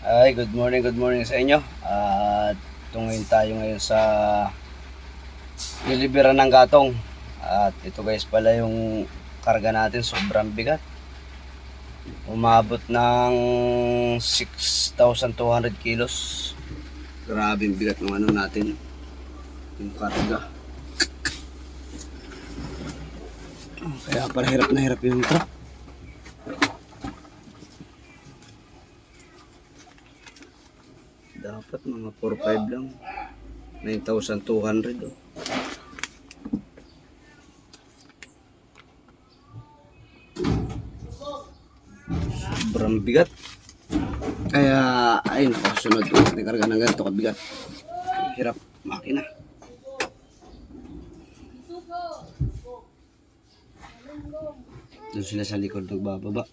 Ay, good morning sa inyo. At tungin tayo ngayon sa delivery ng gatong. At ito guys pala yung karga natin, sobrang bigat. Umabot ng 6,200 kilos. Grabe yung bigat ng ano natin, yung karga. Kaya pala hirap na hirap yung truck. Dapat mga 4-5 lang. 9,200 oh. Sobrang bigat. Kaya ayun ako, sunod ko karga ng ganito kabigat. Hirap makina. Doon sila sa likod nagbababa.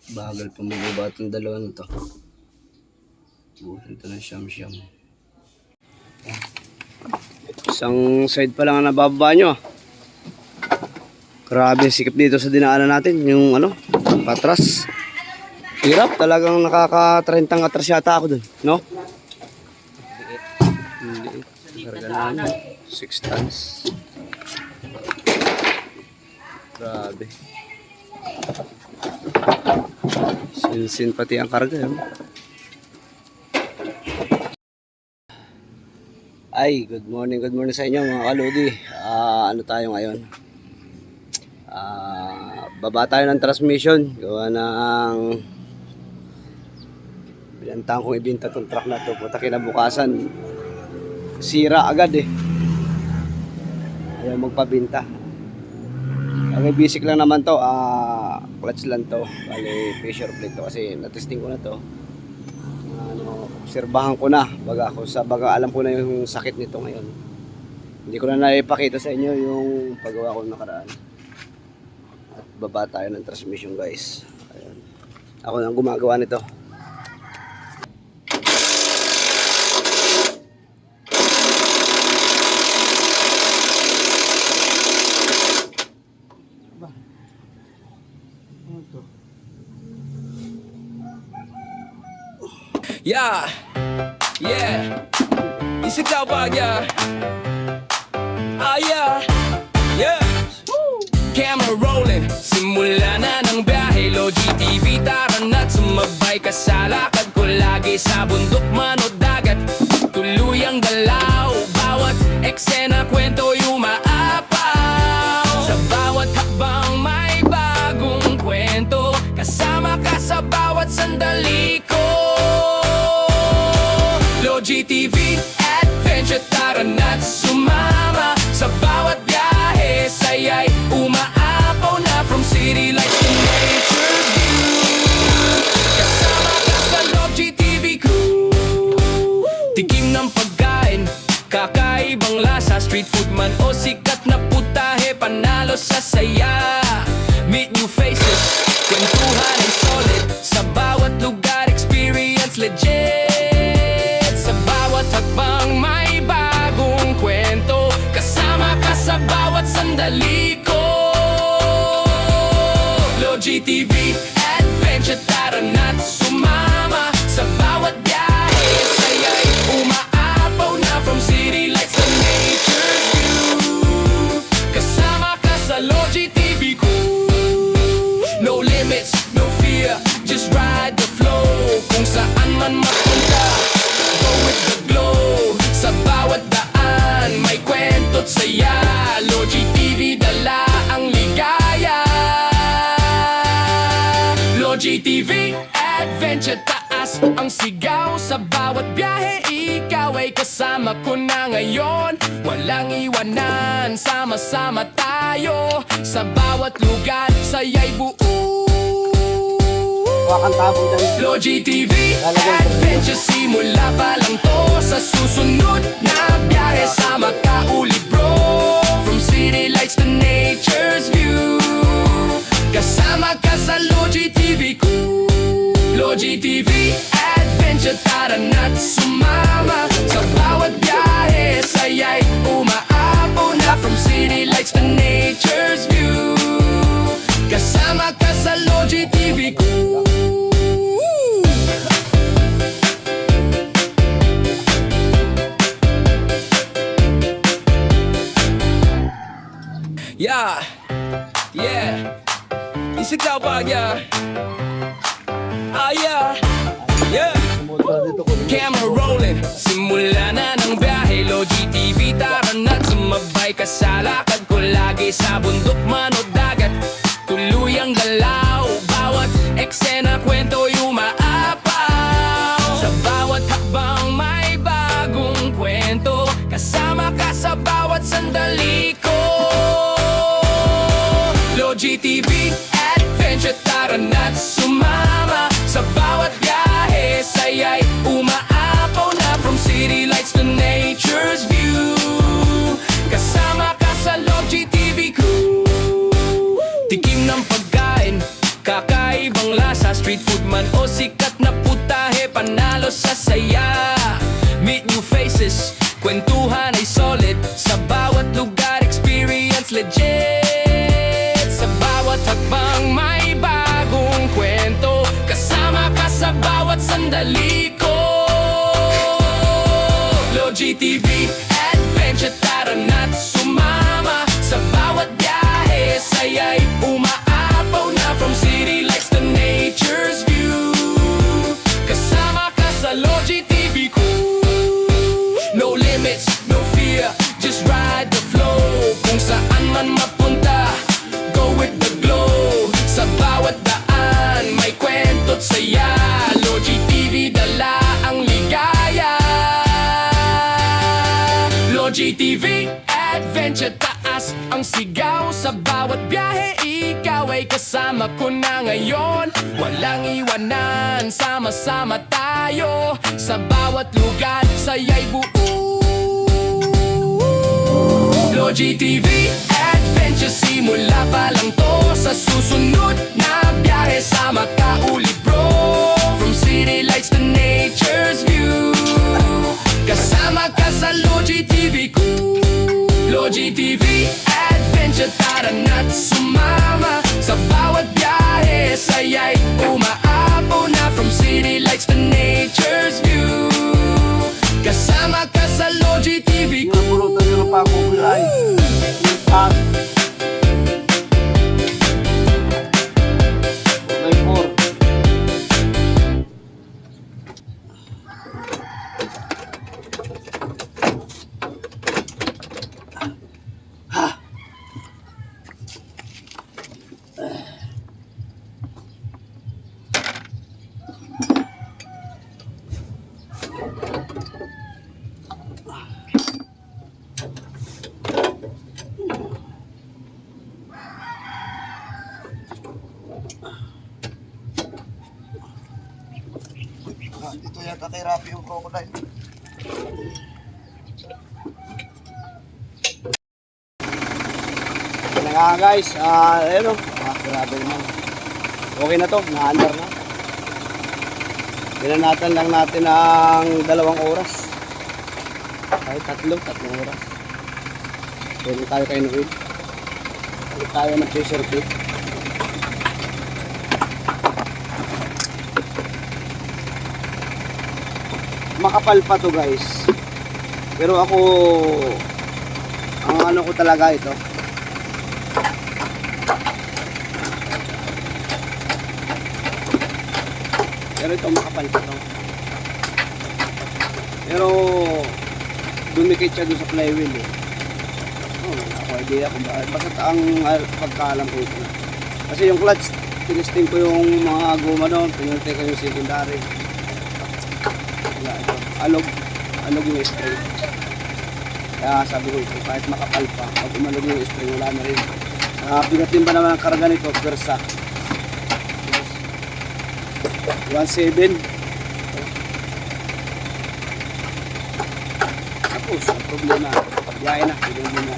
Bagal pa magbaba itong dalawa na to. Butin ito ng siyam-siyam. Isang side pa lang ang nabababa nyo. Grabe sikip dito sa dinaanan natin. Yung ano, patras. Hirap, talagang nakaka-30 atras yata ako dun, no? Liit. Karga na 6 tons. Grabe. Sinsin pati ang karga yun. Ay, good morning sa inyo mga kaludi. Ano tayo ngayon? Baba tayo ng transmission. Gawa ng binantahan kong ibinta tong truck na to. Puta kinabukasan, sira agad eh. Ayaw magpabinta. Ang basic lang naman to, clutch lang to. Bali, pressure plate to kasi natesting ko na to. Obserbahan ko na, baga alam ko na yung sakit nito ngayon. Hindi ko na naipakita sa inyo yung paggawa ko nakaraan. At baba tayo ng transmission guys. Ayun. Ako nang gumagawa nito. Yeah, isigaw ba yeah? Yeah, yeah. Woo. Camera rolling, simula na ng biyahe. Logi TV, tara na't sumabay ka sa lakad ko lagi sa bundok man o dagat. Tuluyang galaw, bawat eksena kwento yung maapaw. Sa bawat hakbang may bagong kwento, kasama ka sa bawat sandali ko. GTV Adventure, tara na't sumama sa bawat biyahe. Saya'y umaapaw na from city lights to nature's view. Kasama ka sa Log GTV crew. Tikim ng pagkain, kakaibang lasa. Street food man o sikat na putahe, panalo sa saya. Meet new faces, kwentuhan and solid. Sa bawat lugar, experience legit. Takbang may bagong kwento, kasama ka sa bawat sandali ko. Log GTV Adventure, tara na't sumama sa bawat biyahe. Saya'y umaapaw na from city lights to nature's view. Kasama ka sa Log GTV ko. No limits, no fear, just ride the flow. Kung saan man mapunta, go with the glow. Sa bawat daan may kwento't saya. Log GTV, dala ang ligaya. Log GTV Adventure, taas ang sigaw. Sa bawat biyahe, ikaw ay kasama ko na ngayon. Walang iwanan, sama-sama tayo. Sa bawat lugar, saya'y buo. Log GTV Adventure, simula pa lang to. Sa susunod na biyahe, sama ka uli bro. From city lights to nature's view. Kasama ka sa Log GTV ko. Log GTV Adventure, tara na't sumama sa bawat biyahe. Saya'y umaapaw na from city lights to Yeah, yeah. Isigaw pa, yeah. Ah, yeah, yeah. Camera rolling, simula na ng biyahe. Logi TV, tara na't sumabay ka sa lakad ko lagi. Sa bundok man o dagat, tuluyang galaw. Bawat eksena, kwento umaapaw. Sa bawat hakbang may bagong kwento. Kasama ka sa bawat sandali ko. Logi TV, adventure, tara na't sumama. Sa bawat biyahe, saya'y umaapaw na. From city lights to nature's view. Kasama ka sa Logi TV crew. Tikim ng pagkain, kakaibang lasa. Street food man o sikat na putahe, panalo sa saya. Meet new faces, kwentuhan ay solid. Sa bawat lugar, experience legit. Sa bawat hakbang may bagong kwento. Kasama ka sa bawat sandali ko. Logi TV, adventure, tara na't sumama. Sa bawat biyahe, saya'y umaapaw na. From city lights to nature's view. Kasama ka sa Logi TV crew. No limits, no fear, just ride the flow. Kung saan man mapunta, go with the glow. Sa bawat daan, may kwento't saya. Logi TV, dala ang ligaya. Logi TV, adventure, taas ang sigaw. Sa bawat biyahe, ikaw ay kasama ko na ngayon. Walang iwanan, sama-sama tayo. Sa bawat lugar, saya'y buo. Logi TV, adventure, simula pa lang to. Sa susunod na biyahe, sama ka ulit bro. From city lights to nature's view. Kasama ka sa Logi TV crew. Logi TV, adventure, tara na't sumama. Sa bawat biyahe, saya'y umaapaw na. From city lights to nature's view. Kasama ka sa Logi TV crew. Dito yata kay Rafi yung crocodile. Yan na nga guys, ayun o, grabe naman. Okay na to, na-under na. Binanatan lang natin ang 2 oras. Kahit 3 oras. Pwede tayo kayo ng wheel. Pwede tayo ng pressure fit. Makapal pa to guys, pero ako ang ano ko talaga ito, pero ito makapal pa to, pero dumikit siya doon sa flywheel eh. Wala ako idea kung bakit, basta ang pagkaalam ko ito na. Kasi yung clutch, tinisting ko yung mga goma doon, pinunti ko yung secondary. Alog yung spray. Kaya sabi ko ito, kahit makapal pa, pag umalog yung spray, wala na rin. Bigatin pa naman ang karga nito, Versa 1.7. Tapos, ang problema, pagbiyahe na, hindi na.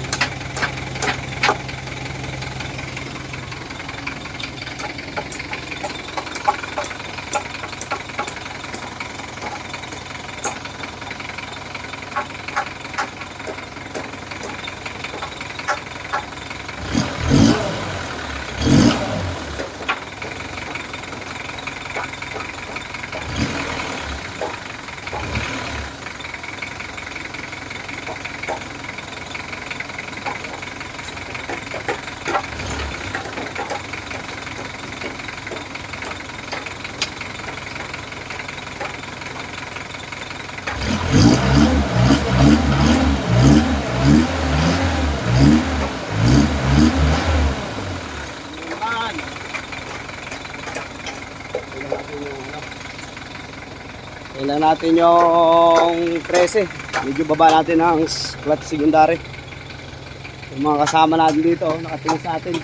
lang natin yung 13. Medyo baba natin ang clutch secondary. Yung mga kasama natin dito, nakatingin sa atin.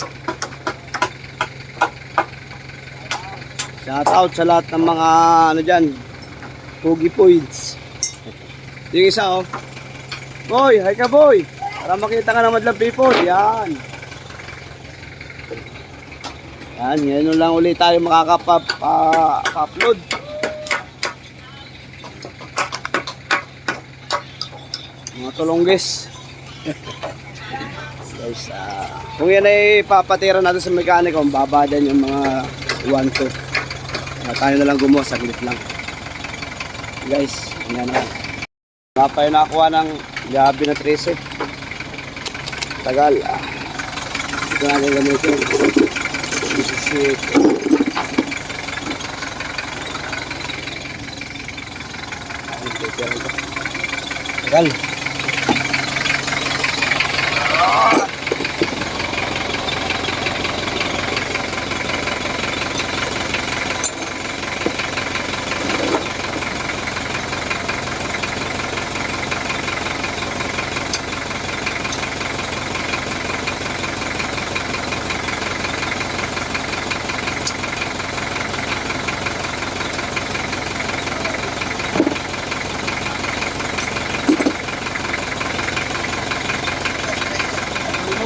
Shout out sa lahat ng mga ano dyan, Pogi Poids. Yung isa oh. Boy, hi ka boy. Para makita ka ng madlang people. Yan. Yan, ngayon lang ulit tayo makakapa-upload. Mga tulongges. Guys, kung yan ay papatira natin sa mekaniko, babadan yung mga 1-2. Tayo na lang gumawa, saglit lang. Guys, yan na. Mapa yung nakakuha ng gabi na 13. Tagal. Ito natin gamitin. Shit. Tagal.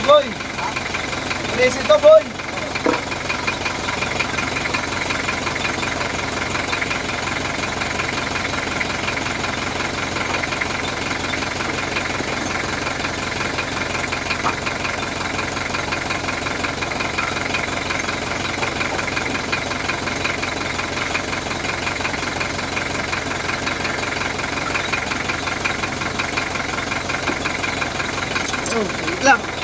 Boy, bilis ito boy. Oh, wait lang.